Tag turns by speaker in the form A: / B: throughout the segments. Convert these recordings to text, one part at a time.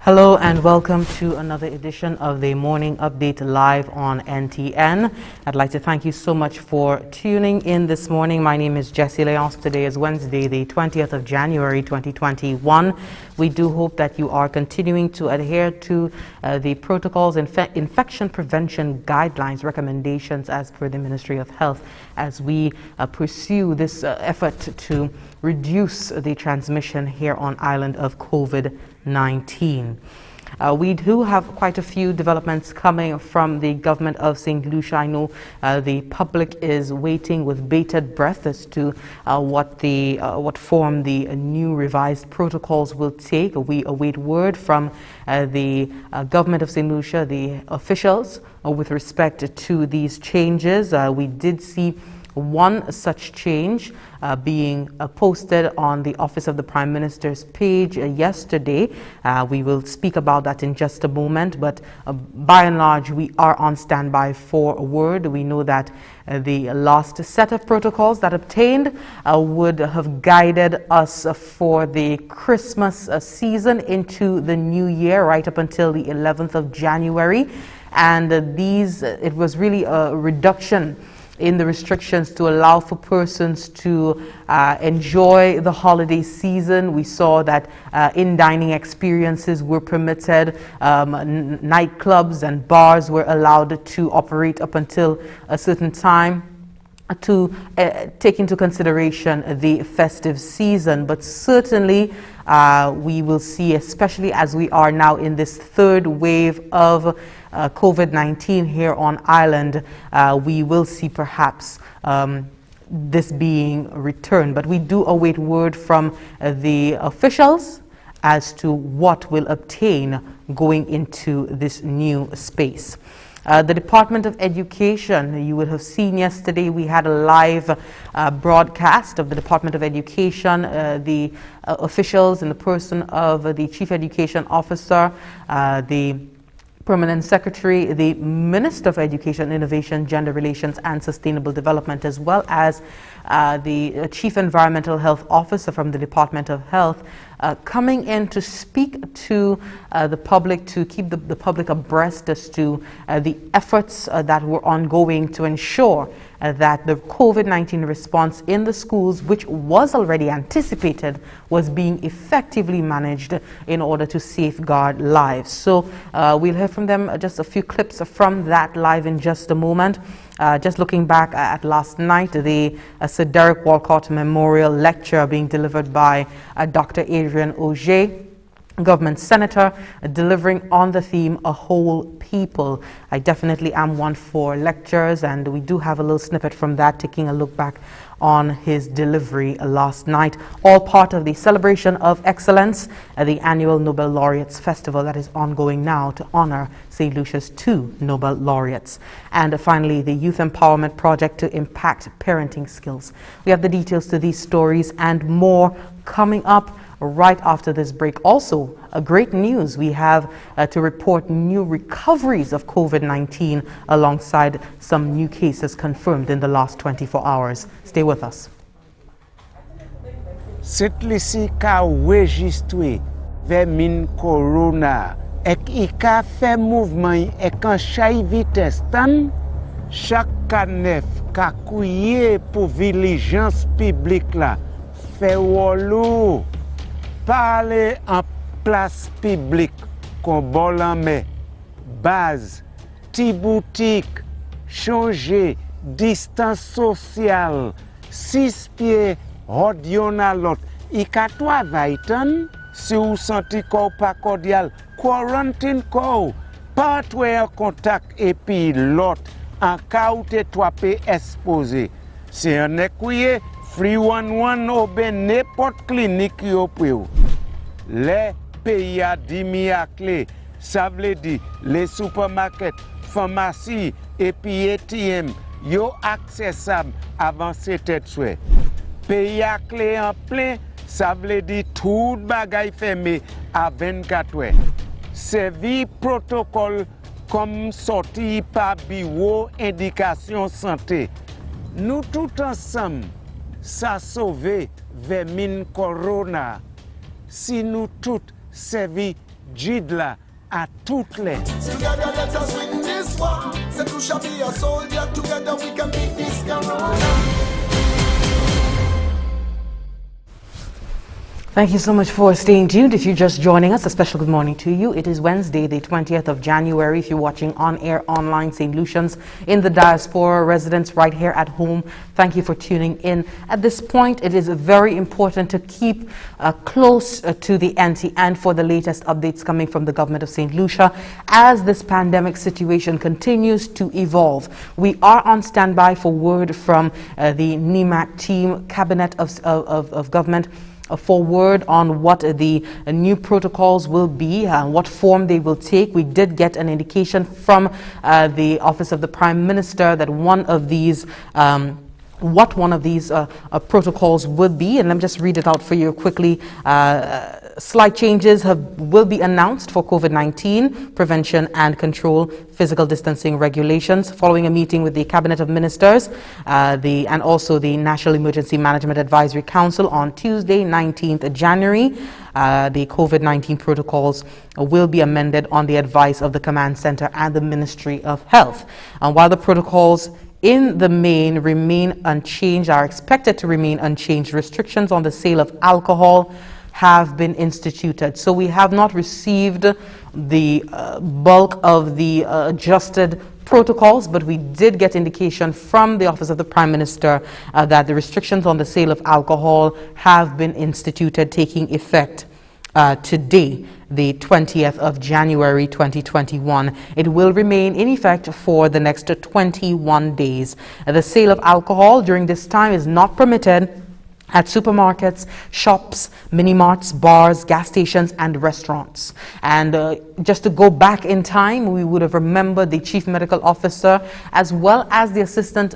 A: Hello and welcome to another edition of the Morning Update live on NTN. I'd like to thank you so much for tuning in this morning. My name is Jessie Leonce. Today is Wednesday, the 20th of January, 2021. We do hope that you are continuing to adhere to the protocols and infection prevention guidelines, recommendations as per the Ministry of Health as we pursue this effort to reduce the transmission here on island of COVID-19. We do have quite a few developments coming from the government of St. Lucia. I know the public is waiting with bated breath as to what form the new revised protocols will take. We await word from the government of St. Lucia, the officials, with respect to these changes. We did see one such change being posted on the Office of the Prime Minister's page yesterday. We will speak about that in just a moment, but by and large, we are on standby for word. We know that the last set of protocols that obtained would have guided us for the Christmas season into the new year, right up until the 11th of January. And it was really a reduction in the restrictions to allow for persons to enjoy the holiday season. We saw that in-dining experiences were permitted, nightclubs and bars were allowed to operate up until a certain time to take into consideration the festive season. But certainly we will see, especially as we are now in this third wave of COVID-19 here on island, we will see perhaps this being returned. But we do await word from the officials as to what will obtain going into this new space. The Department of Education, you would have seen yesterday we had a live broadcast of the Department of Education, the officials in the person of the Chief Education Officer, the Permanent Secretary, the Minister of Education, Innovation, Gender Relations and Sustainable Development, as well as the Chief Environmental Health Officer from the Department of Health, coming in to speak to the public, to keep the public abreast as to the efforts that were ongoing to ensure that the COVID-19 response in the schools, which was already anticipated, was being effectively managed in order to safeguard lives. So we'll hear from them just a few clips from that live in just a moment. Just looking back at last night, the Sir Derek Walcott Memorial Lecture being delivered by Dr. Adrian Auger, government senator, delivering on the theme, A Whole People. I definitely am one for lectures, and we do have a little snippet from that, taking a look back on his delivery last night. All part of the celebration of excellence at the annual Nobel Laureates Festival that is ongoing now to honor St. Lucia's 2 Nobel laureates. And finally, the Youth Empowerment Project to impact parenting skills. We have the details to these stories and more coming up right after this break. Also, great news, we have to report new recoveries of COVID-19 alongside some new cases confirmed in the last 24 hours. Stay with us.
B: Cette lisi ka registre vermin corona ek I ka fait mouvement ek an chay vitesse tan chaque canef ka kouye pour vigilance publique la fait wolo parler en place publique qu'on bol en mai, base, ti boutique, changer, distance sociale, 6 pieds, rodion à l'autre. I ka travail tan, si ou senti ko pas cordial, quarantine ko, pas en contact et puis l'autre, en cas où te toi pe exposé. C'est un écouye, Free 11 ou ben n'importe clinique yo pou. Les pays a dimi à clé, ça veut dire les supermarkets, pharmacies et puis ATM, yo accessible avant 7 heures. Pays à clé en plein, ça veut dire tout bagay fermé à 24 heures. Servi protocole comme sorti par bureau indication santé. Nous tout ensemble, ça sauve vermine corona. Si nous tous servi Jidla à toutes les.
C: Together let us win this war. Say Lucia be a soldier. Together we can beat this corona.
A: Thank you so much for staying tuned. If you're just joining us, a special good morning to you. It is Wednesday, the 20th of January. If you're watching on air, online, St. Lucians, in the diaspora, residents right here at home, thank you for tuning in. At this point, it is very important to keep close to the NTN for the latest updates coming from the government of St. Lucia as this pandemic situation continues to evolve. We are on standby for word from the NEMAC team, Cabinet of Government, for word on what the new protocols will be, what form they will take. We did get an indication from the Office of the Prime Minister that one of these protocols would be, and let me just read it out for you quickly. Slight changes will be announced for COVID-19 prevention and control physical distancing regulations following a meeting with the Cabinet of Ministers and also the National Emergency Management Advisory Council on Tuesday, 19th January. The COVID-19 protocols will be amended on the advice of the Command Center and the Ministry of Health. While the protocols in the main remain unchanged, are expected to remain unchanged, restrictions on the sale of alcohol have been instituted. So we have not received the bulk of the adjusted protocols, but we did get indication from the Office of the Prime Minister that the restrictions on the sale of alcohol have been instituted, taking effect today, the 20th of January 2021. It will remain in effect for the next 21 days. The sale of alcohol during this time is not permitted at supermarkets, shops, mini-marts, bars, gas stations, and restaurants. And just to go back in time, we would have remembered the Chief Medical Officer as well as the Assistant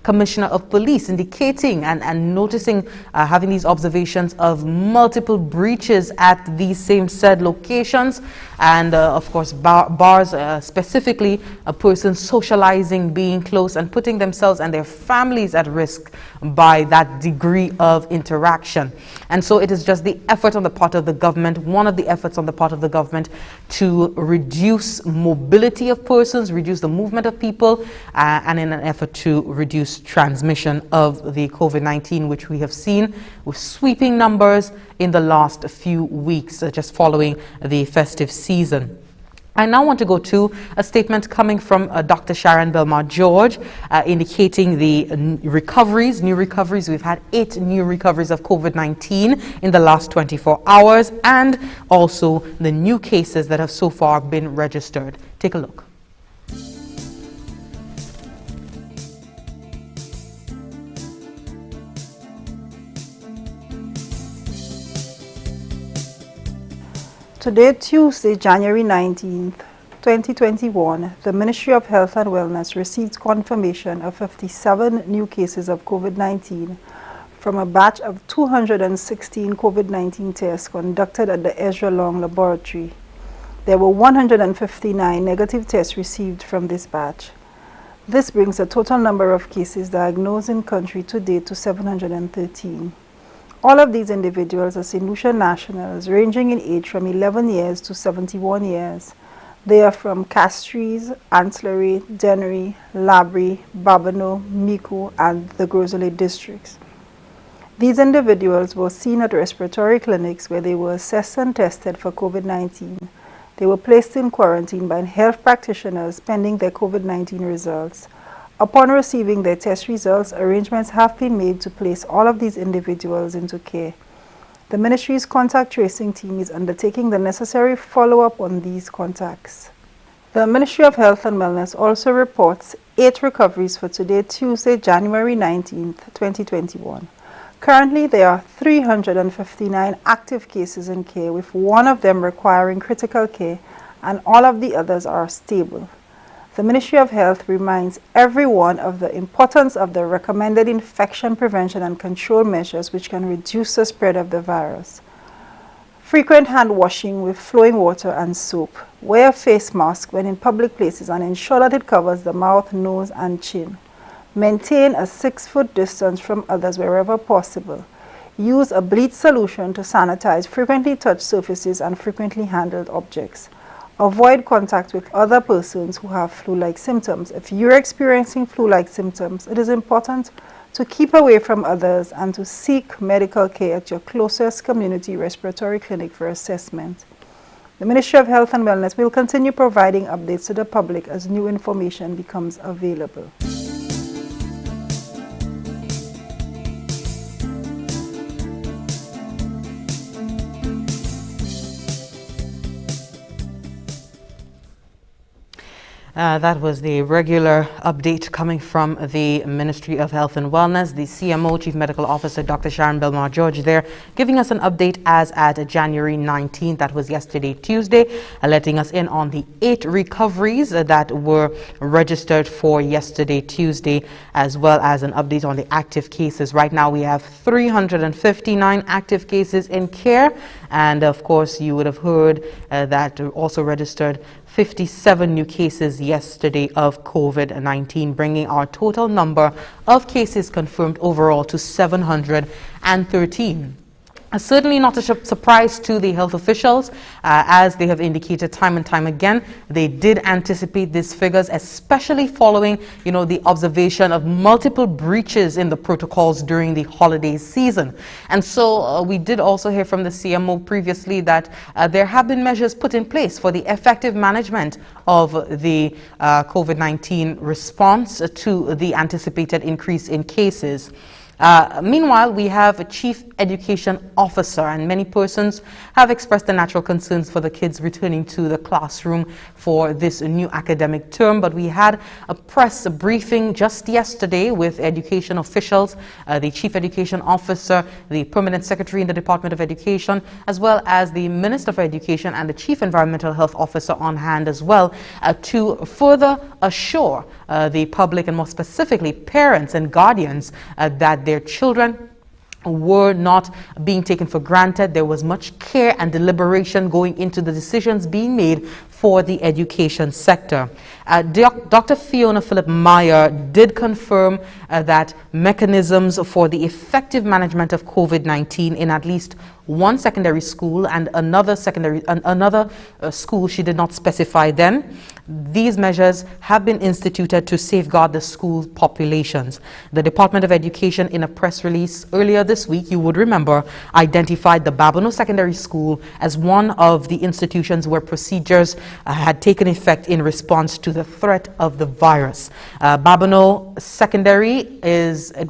A: Commissioner of Police indicating and noticing, having these observations of multiple breaches at these same said locations. And of course, bars, specifically a person socializing, being close, and putting themselves and their families at risk by that degree of interaction. And so it is just the effort on the part of the government, one of the efforts on the part of the government to reduce mobility of persons, reduce the movement of people, and in an effort to reduce transmission of the COVID-19, which we have seen with sweeping numbers in the last few weeks, just following the festive season. I now want to go to a statement coming from Dr. Sharon Belmar-George indicating the new recoveries. We've had 8 new recoveries of COVID-19 in the last 24 hours, and also the new cases that have so far been registered. Take a look.
D: Today, Tuesday, January 19th, 2021, the Ministry of Health and Wellness received confirmation of 57 new cases of COVID-19 from a batch of 216 COVID-19 tests conducted at the Ezra Long Laboratory. There were 159 negative tests received from this batch. This brings the total number of cases diagnosed in country to date to 713. All of these individuals are St. Lucia nationals, ranging in age from 11 years to 71 years. They are from Castries, Ancillary, Dennery, Labrie, Babonneau, Micoud, and the Gros Islet districts. These individuals were seen at respiratory clinics where they were assessed and tested for COVID-19. They were placed in quarantine by health practitioners pending their COVID-19 results. Upon receiving their test results, arrangements have been made to place all of these individuals into care. The Ministry's contact tracing team is undertaking the necessary follow-up on these contacts. The Ministry of Health and Wellness also reports 8 recoveries for today, Tuesday, January 19th, 2021. Currently, there are 359 active cases in care, with one of them requiring critical care, and all of the others are stable. The Ministry of Health reminds everyone of the importance of the recommended infection prevention and control measures which can reduce the spread of the virus. Frequent hand washing with flowing water and soap. Wear a face mask when in public places and ensure that it covers the mouth, nose, and chin. Maintain a 6-foot distance from others wherever possible. Use a bleach solution to sanitize frequently touched surfaces and frequently handled objects. Avoid contact with other persons who have flu-like symptoms. If you're experiencing flu-like symptoms, it is important to keep away from others and to seek medical care at your closest community respiratory clinic for assessment. The Ministry of Health and Wellness will continue providing updates to the public as new information becomes available.
A: That was the regular update coming from the Ministry of Health and Wellness. The CMO, Chief Medical Officer, Dr. Sharon Belmar-George there, giving us an update as at January 19th. That was yesterday, Tuesday, letting us in on the 8 recoveries that were registered for yesterday, Tuesday, as well as an update on the active cases. Right now, we have 359 active cases in care. And of course, you would have heard that also registered 57 new cases yesterday of COVID-19, bringing our total number of cases confirmed overall to 713. Certainly not a surprise to the health officials, as they have indicated time and time again. They did anticipate these figures, especially following, the observation of multiple breaches in the protocols during the holiday season. And so we did also hear from the CMO previously that there have been measures put in place for the effective management of the COVID-19 response to the anticipated increase in cases. Meanwhile, we have a Chief Education Officer, and many persons have expressed the natural concerns for the kids returning to the classroom for this new academic term. But we had a press briefing just yesterday with education officials, the Chief Education Officer, the Permanent Secretary in the Department of Education, as well as the Minister for Education and the Chief Environmental Health Officer on hand as well, to further assure the public, and more specifically parents and guardians, that their children were not being taken for granted. There was much care and deliberation going into the decisions being made for the education sector. Dr. Fiona Philip-Meyer did confirm that mechanisms for the effective management of COVID-19 in at least one secondary school and another school, she did not specify them. These measures have been instituted to safeguard the school populations. The Department of Education, in a press release earlier this week, you would remember, identified the Babonneau Secondary School as one of the institutions where procedures had taken effect in response to the threat of the virus. Babonneau Secondary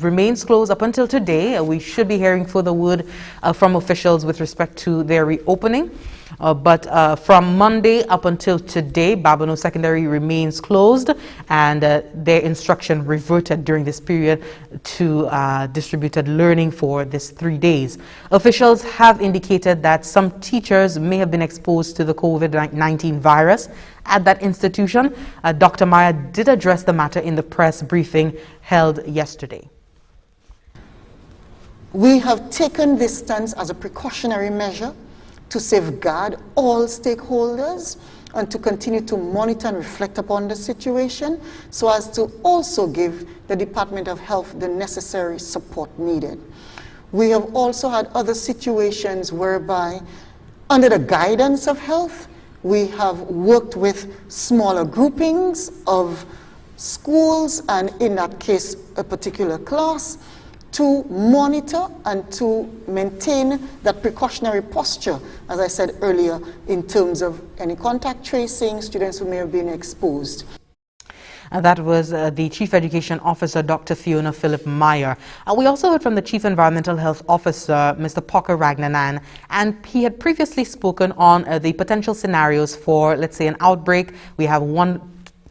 A: remains closed up until today. We should be hearing further word from officials with respect to their reopening. But from Monday up until today, Babonneau Secondary remains closed, and their instruction reverted during this period to distributed learning for this 3 days. Officials have indicated that some teachers may have been exposed to the COVID-19 virus at that institution. Dr. Meyer did address the matter in the press briefing held yesterday.
E: We have taken this stance as a precautionary measure to safeguard all stakeholders and to continue to monitor and reflect upon the situation, so as to also give the Department of Health the necessary support needed. We have also had other situations whereby, under the guidance of health, we have worked with smaller groupings of schools, and in that case, a particular class, to monitor and to maintain that precautionary posture, as I said earlier, in terms of any contact tracing, students who may have been exposed.
A: And that was the Chief Education Officer, Dr. Fiona Philip-Meyer. We also heard from the Chief Environmental Health Officer, Mr. Parker Ragnanan, and he had previously spoken on the potential scenarios for, let's say, an outbreak. We have one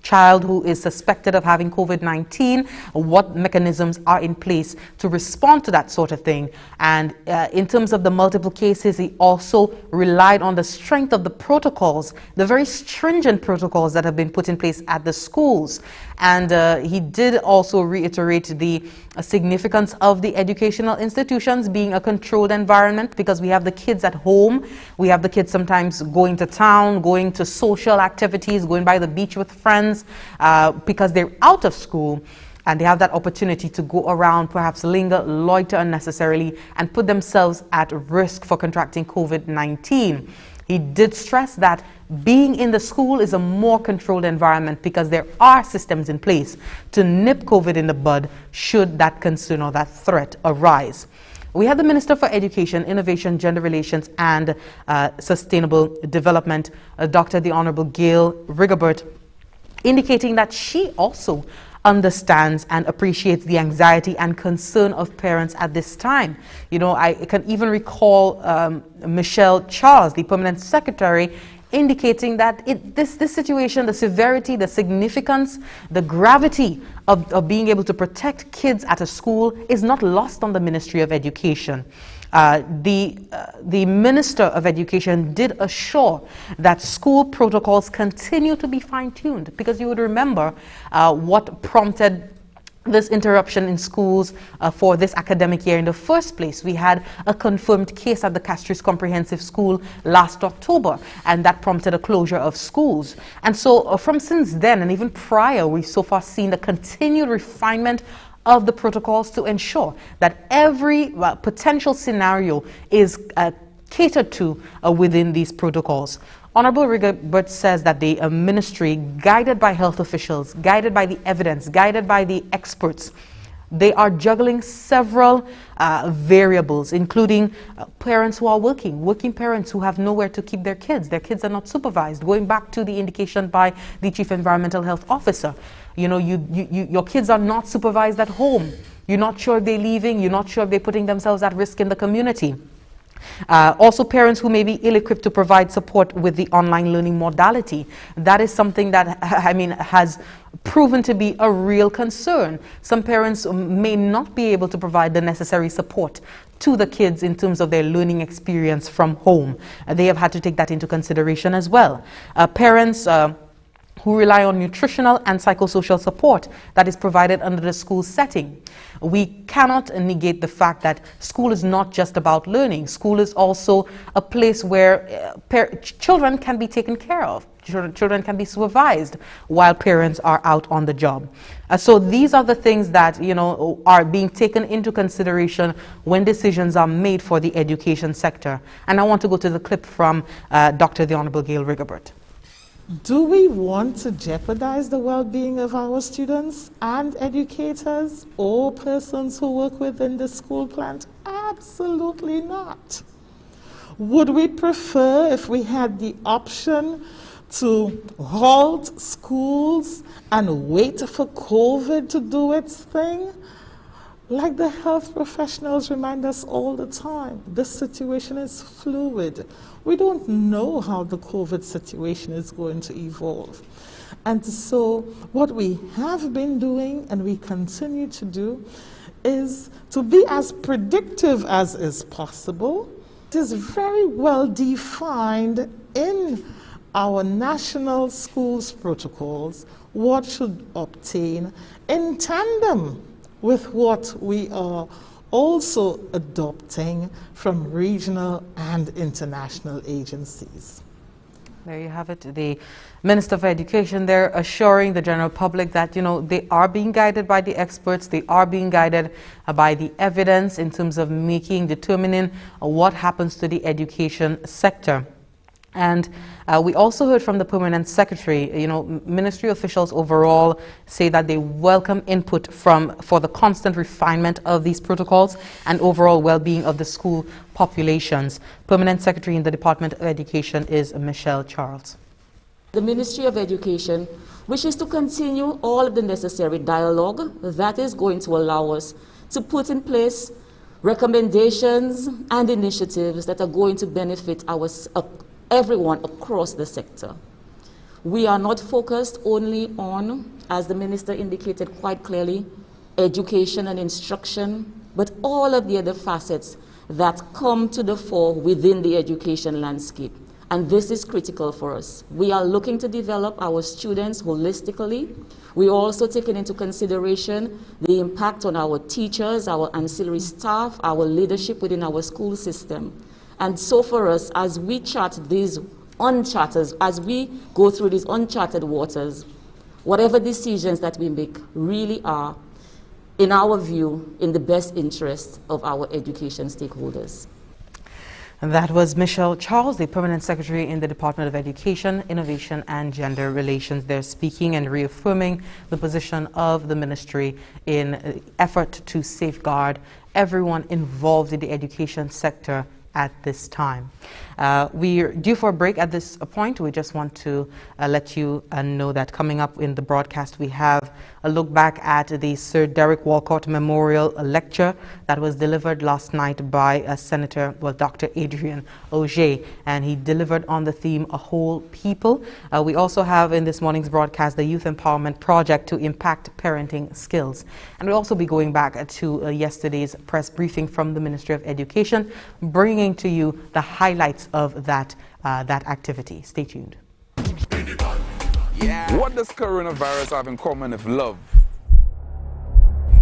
A: child who is suspected of having COVID-19, what mechanisms are in place to respond to that sort of thing. And in terms of the multiple cases, he also relied on the strength of the protocols, the very stringent protocols that have been put in place at the schools. And he did also reiterate the significance of the educational institutions being a controlled environment, because we have the kids at home, we have the kids sometimes going to town, going to social activities, going by the beach with friends, because they're out of school. and they have that opportunity to go around, perhaps linger, loiter unnecessarily, and put themselves at risk for contracting COVID-19. He did stress that being in the school is a more controlled environment because there are systems in place to nip COVID in the bud should that concern or that threat arise. We had the Minister for Education, Innovation, Gender Relations and Sustainable Development, Dr. the Honorable Gail Rigobert, indicating that she also understands and appreciates the anxiety and concern of parents at this time. You know, I can even recall Michelle Charles, the Permanent Secretary, indicating that this situation, the severity, the significance, the gravity of being able to protect kids at a school is not lost on the Ministry of Education. The Minister of Education did assure that school protocols continue to be fine-tuned, because you would remember what prompted this interruption in schools for this academic year in the first place. We had a confirmed case at the Castries Comprehensive School last October, and that prompted a closure of schools. And so from since then, and even prior, we've so far seen the continued refinement of the protocols to ensure that every potential scenario is catered to within these protocols. Honorable Rigobert says that the ministry, guided by health officials, guided by the evidence, guided by the experts, they are juggling several variables, including parents who are working parents who have nowhere to keep their kids. Their kids are not supervised. Going back to the indication by the Chief Environmental Health Officer, you know, your kids are not supervised at home. You're not sure if they're leaving. You're not sure if they're putting themselves at risk in the community. Also, parents who may be ill-equipped to provide support with the online learning modality. That is something that, I mean, has proven to be a real concern. Some parents may not be able to provide the necessary support to the kids in terms of their learning experience from home. They have had to take that into consideration as well. Parents who rely on nutritional and psychosocial support that is provided under the school setting. We cannot negate the fact that school is not just about learning. School is also a place where children can be taken care of. Children can be supervised while parents are out on the job. So these are the things that, you know, are being taken into consideration when decisions are made for the education sector. And I want to go to the clip from Dr. the Honorable Gail Rigobert.
F: Do we want to jeopardize the well-being of our students and educators or persons who work within the school plant? Absolutely not. Would we prefer, if we had the option, to halt schools and wait for COVID to do its thing? Like the health professionals remind us all the time, this situation is fluid. We don't know how the COVID situation is going to evolve. And so what we have been doing and we continue to do is to be as predictive as is possible. It is very well defined in our national schools protocols what should obtain in tandem with what we are also adopting from regional and international agencies.
A: There you have it. The Minister of Education there assuring the general public that, you know, they are being guided by the experts, they are being guided by the evidence in terms of determining what happens to the education sector. And we also heard from the Permanent Secretary, you know, ministry officials overall say that they welcome input for the constant refinement of these protocols and overall well-being of the school populations. Permanent Secretary in the Department of Education is Michelle Charles.
G: The Ministry of Education wishes to continue all of the necessary dialogue that is going to allow us to put in place recommendations and initiatives that are going to benefit everyone across the sector. We are not focused only on, as the Minister indicated quite clearly, education and instruction, but all of the other facets that come to the fore within the education landscape. And this is critical for us. We are looking to develop our students holistically. We're also taking into consideration the impact on our teachers, our ancillary staff, our leadership within our school system. And so for us, as we chart these uncharted, as we go through these uncharted waters, whatever decisions that we make really are in our view, in the best interest of our education stakeholders.
A: And that was Michelle Charles, the Permanent Secretary in the Department of Education, Innovation and Gender Relations. They're speaking and reaffirming the position of the ministry in effort to safeguard everyone involved in the education sector at this time. We're due for a break at this point. We just want to let you know that coming up in the broadcast we have a look back at the Sir Derek Walcott Memorial Lecture that was delivered last night by Dr. Adrian Auger, and he delivered on the theme A Whole People. We also have in this morning's broadcast the Youth Empowerment Project to Impact Parenting Skills. And we'll also be going back to yesterday's press briefing from the Ministry of Education, bringing to you the highlights of that activity. Stay tuned.
H: What does coronavirus have in common with love?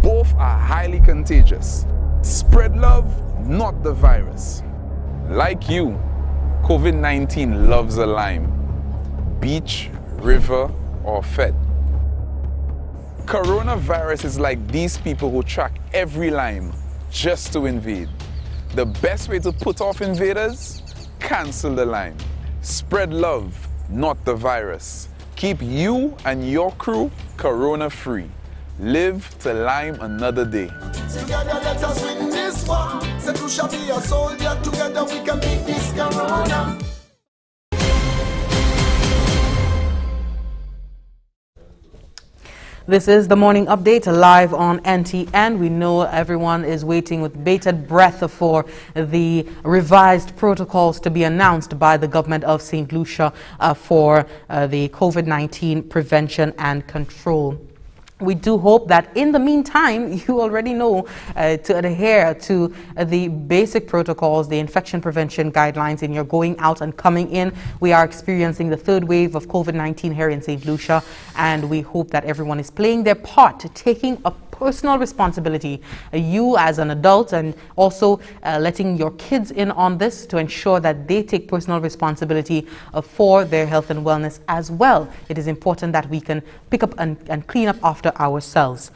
H: Both are highly contagious. Spread love, not the virus. Like you, COVID-19 loves a lime. Beach, river, or fed. Coronavirus is like these people who track every lime just to invade. The best way to put off invaders? Cancel the lime. Spread love, not the virus. Keep you and your crew corona-free. Live to lime another day.
C: Together let us win this war. Said we shall be a soldier. Together we can beat this corona.
A: This is the morning update live on NTN. We know everyone is waiting with bated breath for the revised protocols to be announced by the government of St. Lucia for the COVID-19 prevention and control. We do hope that in the meantime, you already know to adhere to the basic protocols, the infection prevention guidelines in your going out and coming in. We are experiencing the third wave of COVID-19 here in St. Lucia, and we hope that everyone is playing their part, taking a personal responsibility, you as an adult, and also letting your kids in on this to ensure that they take personal responsibility for their health and wellness as well. It is important that we can pick up and clean up after ourselves.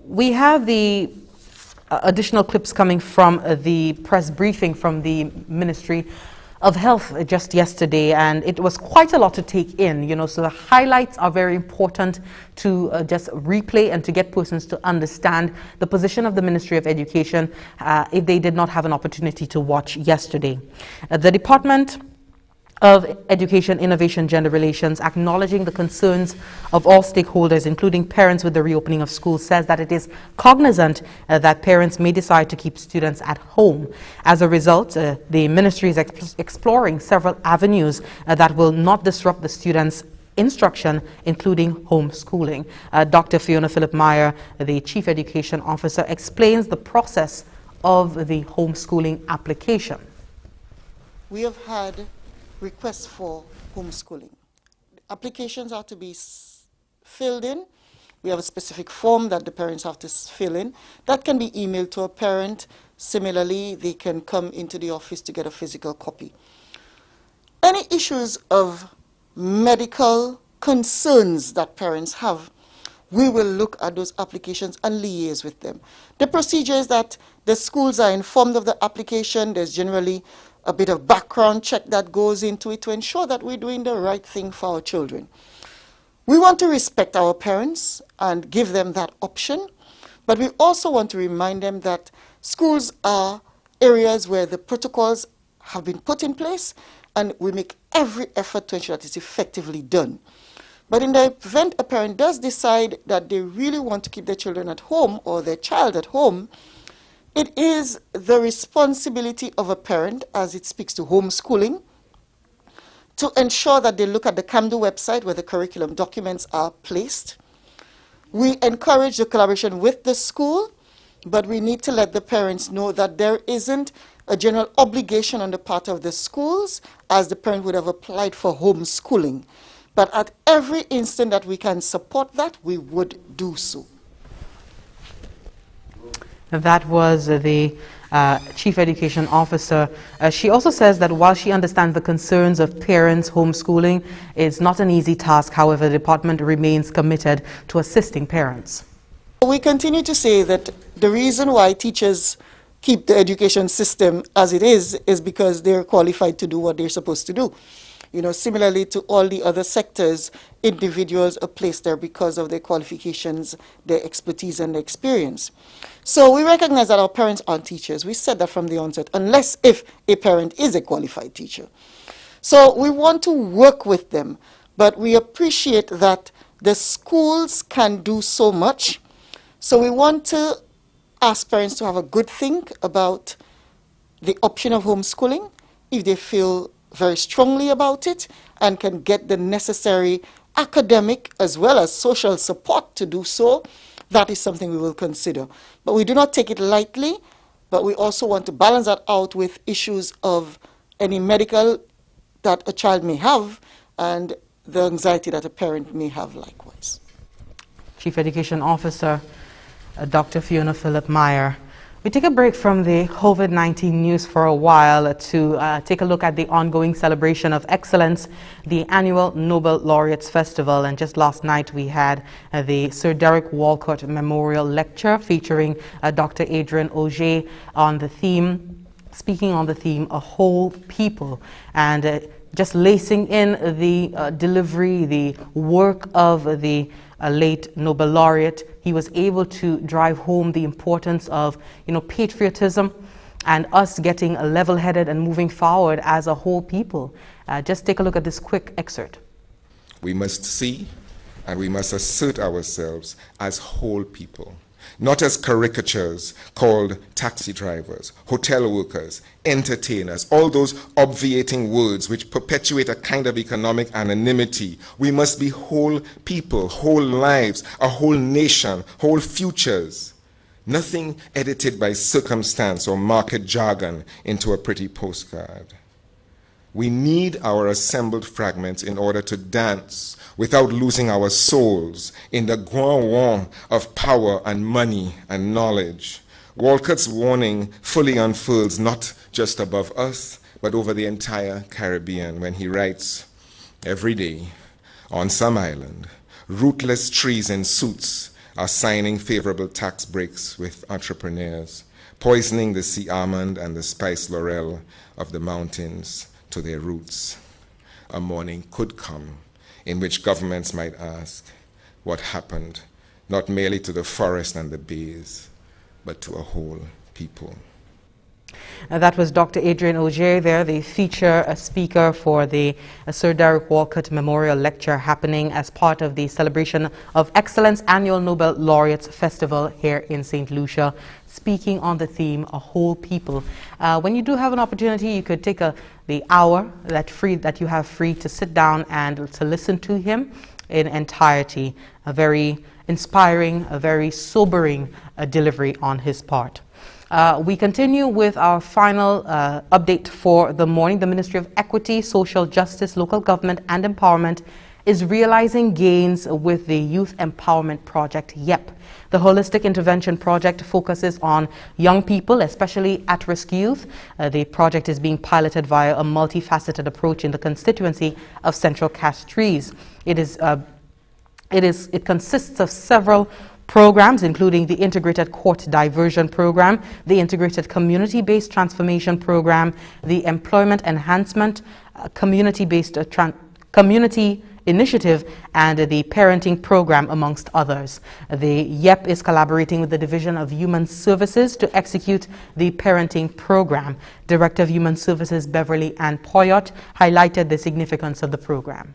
A: We have the additional clips coming from the press briefing from the Ministry of Health just yesterday, and it was quite a lot to take in, so the highlights are very important to just replay and to get persons to understand the position of the Ministry of Education if they did not have an opportunity to watch yesterday. The Department of Education, Innovation, Gender Relations, acknowledging the concerns of all stakeholders, including parents with the reopening of schools, says that it is cognizant that parents may decide to keep students at home. As a result, the ministry is exploring several avenues that will not disrupt the students' instruction, including homeschooling. Dr. Fiona Philip-Meyer, the Chief Education Officer, explains the process of the homeschooling application.
E: We have had requests for homeschooling. Applications are to be filled in. We have a specific form that the parents have to fill in. That can be emailed to a parent. Similarly, they can come into the office to get a physical copy. Any issues of medical concerns that parents have, we will look at those applications and liaise with them. The procedure is that the schools are informed of the application. There's generally a bit of background check that goes into it to ensure that we're doing the right thing for our children. We want to respect our parents and give them that option, but we also want to remind them that schools are areas where the protocols have been put in place, and we make every effort to ensure that it's effectively done. But in the event a parent does decide that they really want to keep their children at home or their child at home, it is the responsibility of a parent, as it speaks to homeschooling, to ensure that they look at the CAMDO website where the curriculum documents are placed. We encourage the collaboration with the school, but we need to let the parents know that there isn't a general obligation on the part of the schools as the parent would have applied for homeschooling. But at every instant that we can support that, we would do so.
A: That was the Chief Education Officer. She also says that while she understands the concerns of parents, homeschooling is not an easy task. However, the department remains committed to assisting parents.
E: We continue to say that the reason why teachers keep the education system as it is because they're qualified to do what they're supposed to do. You know, similarly to all the other sectors, individuals are placed there because of their qualifications, their expertise, and their experience. So we recognize that our parents aren't teachers. We said that from the onset, unless if a parent is a qualified teacher. So we want to work with them, but we appreciate that the schools can do so much. So we want to ask parents to have a good think about the option of homeschooling if they feel very strongly about it and can get the necessary academic as well as social support to do so. That is something we will consider. But we do not take it lightly, but we also want to balance that out with issues of any medical that a child may have and the anxiety that a parent may have likewise.
A: Chief Education Officer, Dr. Fiona Phillip-Meyer. We take a break from the COVID-19 news for a while to take a look at the ongoing celebration of excellence, the annual Nobel Laureates Festival. And just last night we had the Sir Derek Walcott Memorial Lecture featuring Dr. Adrian Auger on the theme, speaking on the theme, A Whole People. And just lacing in the delivery, the work of the late Nobel laureate, he was able to drive home the importance of, patriotism and us getting level-headed and moving forward as a whole people. Just take a look at this quick excerpt.
I: We must see and we must assert ourselves as whole people, not as caricatures called taxi drivers, hotel workers, entertainers, all those obviating words which perpetuate a kind of economic anonymity. We must be whole people, whole lives, a whole nation, whole futures. Nothing edited by circumstance or market jargon into a pretty postcard. We need our assembled fragments in order to dance without losing our souls in the guan of power and money and knowledge. Walcott's warning fully unfurls not just above us, but over the entire Caribbean when he writes, "Every day, on some island, rootless trees in suits are signing favorable tax breaks with entrepreneurs, poisoning the sea almond and the spice laurel of the mountains to their roots. A morning could come in which governments might ask what happened, not merely to the forest and the bays, but to a whole people."
A: That was Dr. Adrian Auger there, the feature speaker for the Sir Derek Walcott Memorial Lecture happening as part of the Celebration of Excellence Annual Nobel Laureates Festival here in St. Lucia, speaking on the theme, A Whole People. When you do have an opportunity, you could take the hour that you have free to sit down and to listen to him in entirety. A very inspiring, a very sobering delivery on his part. We continue with our final update for the morning. The Ministry of Equity, Social Justice, Local Government and Empowerment is realizing gains with the Youth Empowerment Project, YEP. The Holistic Intervention Project focuses on young people, especially at-risk youth. The project is being piloted via a multifaceted approach in the constituency of Central Castries. It consists of several programs, including the Integrated Court Diversion Program, the Integrated Community-Based Transformation Program, the Employment Enhancement Community-Based Community Initiative, and the Parenting Program, amongst others. The YEP is collaborating with the Division of Human Services to execute the Parenting Program. Director of Human Services Beverly Ann Poyot highlighted the significance of the program.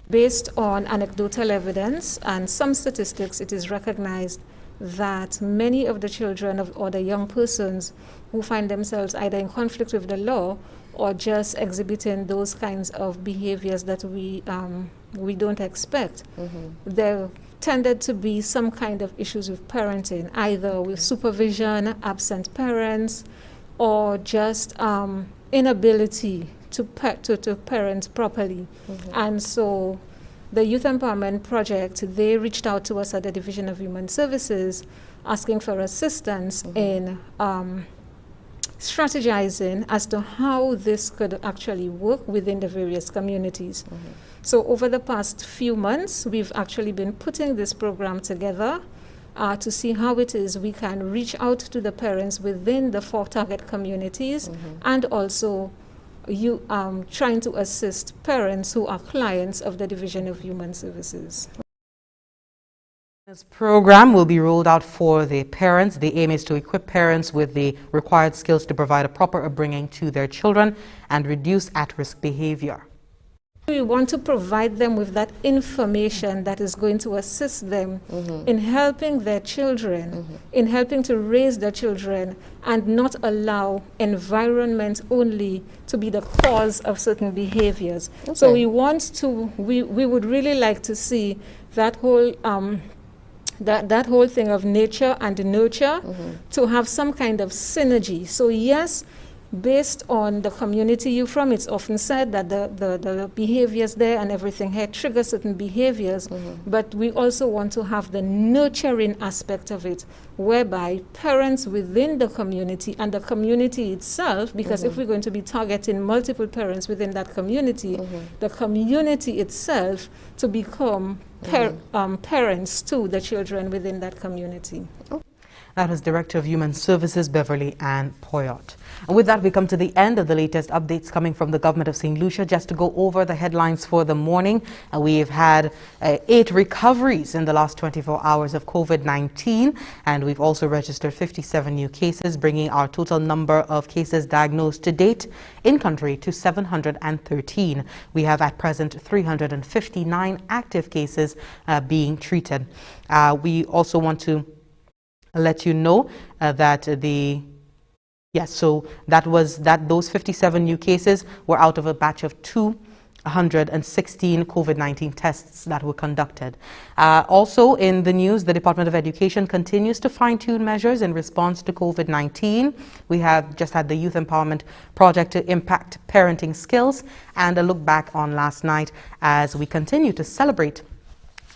J: Based on anecdotal evidence and some statistics, it is recognized that many of the children or the young persons who find themselves either in conflict with the law or just exhibiting those kinds of behaviors that we don't expect, there tended to be some kind of issues with parenting, either with supervision, absent parents, or just inability to parent properly. And so the Youth Empowerment Project, they reached out to us at the Division of Human Services asking for assistance in strategizing as to how this could actually work within the various communities. So over the past few months, we've actually been putting this program together to see how it is we can reach out to the parents within the 4 target communities, and also trying to assist parents who are clients of the Division of Human Services.
A: This program will be rolled out for the parents. The aim is to equip parents with the required skills to provide a proper upbringing to their children and reduce at-risk behavior.
J: We want to provide them with that information that is going to assist them in helping their children, in helping to raise their children, and not allow environment only to be the cause of certain behaviors. Okay. So we would really like to see that whole that whole thing of nature and nurture to have some kind of synergy. So yes, based on the community you're from, it's often said that the behaviors there and everything here trigger certain behaviors, but we also want to have the nurturing aspect of it, whereby parents within the community and the community itself, because if we're going to be targeting multiple parents within that community, the community itself to become parents to the children within that community.
A: That was Director of Human Services, Beverly Ann Poyot. And with that, we come to the end of the latest updates coming from the government of St. Lucia. Just to go over the headlines for the morning, we've had 8 recoveries in the last 24 hours of COVID-19, and we've also registered 57 new cases, bringing our total number of cases diagnosed to date in country to 713. We have at present 359 active cases being treated. We also want to let you know that those 57 new cases were out of a batch of 216 COVID-19 tests that were conducted. Also in the news, the Department of Education continues to fine-tune measures in response to COVID-19. We have just had the Youth Empowerment Project to impact parenting skills, and a look back on last night as we continue to celebrate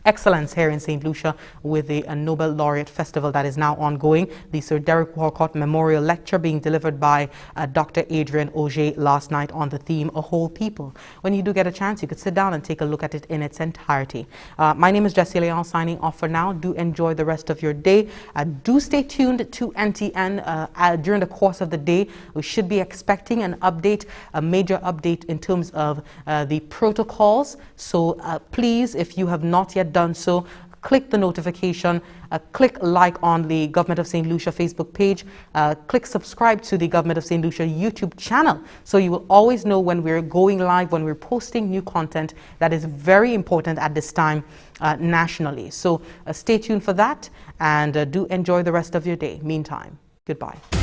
A: excellence here in St. Lucia with the Nobel Laureate Festival that is now ongoing. The Sir Derek Walcott Memorial Lecture being delivered by Dr. Adrian Auger last night on the theme, A Whole People. When you do get a chance, you could sit down and take a look at it in its entirety. My name is Jessie Leon, signing off for now. Do enjoy the rest of your day. Do stay tuned to NTN during the course of the day. We should be expecting an update, a major update in terms of the protocols. So please, if you have not yet done so, click the notification, click like on the Government of St. Lucia Facebook page, click subscribe to the Government of St. Lucia YouTube channel, so you will always know when we're going live, when we're posting new content. That is very important at this time nationally. So stay tuned for that, and do enjoy the rest of your day. Meantime, goodbye.